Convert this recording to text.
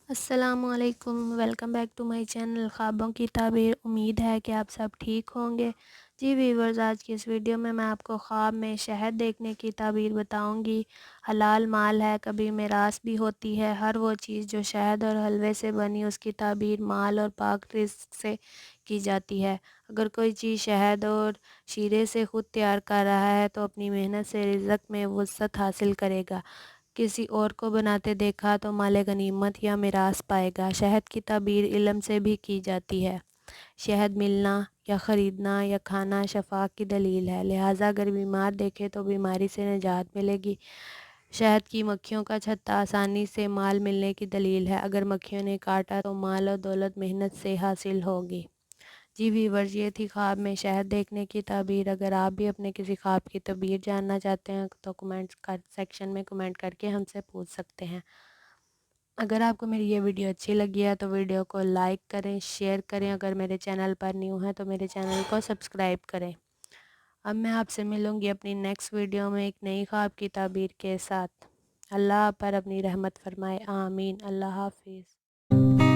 السلام علیکم، welcome back to my channel خوابوں کی تعبیر۔ امید ہے کہ آپ سب ٹھیک ہوں گے۔ جی ویورز، آج کی اس ویڈیو میں آپ کو خواب میں شہد دیکھنے کی تعبیر بتاؤں گی۔ حلال مال ہے، کبھی میراث بھی ہوتی ہے۔ ہر وہ چیز جو شہد اور حلوے سے بنی، اس کی تعبیر مال اور پاک رزق سے کی جاتی ہے۔ اگر کوئی چیز شہد اور شیرے سے خود تیار کر رہا ہے تو اپنی محنت سے رزق میں وسعت حاصل کرے گا۔ کسی اور کو بناتے دیکھا تو مال غنیمت یا میراث پائے گا۔ شہد کی تعبیر علم سے بھی کی جاتی ہے۔ شہد ملنا یا خریدنا یا کھانا شفا کی دلیل ہے، لہٰذا اگر بیمار دیکھے تو بیماری سے نجات ملے گی۔ شہد کی مکھیوں کا چھتا آسانی سے مال ملنے کی دلیل ہے، اگر مکھیوں نے کاٹا تو مال اور دولت محنت سے حاصل ہوگی۔ جی ویورز، یہ تھی خواب میں شہد دیکھنے کی تعبیر۔ اگر آپ بھی اپنے کسی خواب کی تعبیر جاننا چاہتے ہیں تو سیکشن میں کمنٹ کر کے ہم سے پوچھ سکتے ہیں۔ اگر آپ کو میری یہ ویڈیو اچھی لگی ہے تو ویڈیو کو لائک کریں، شیئر کریں۔ اگر میرے چینل پر نیو ہیں تو میرے چینل کو سبسکرائب کریں۔ اب میں آپ سے ملوں گی اپنی نیکسٹ ویڈیو میں ایک نئی خواب کی تعبیر کے ساتھ۔ اللہ آپ پر اپنی رحمت فرمائے، آمین۔ اللہ حافظ۔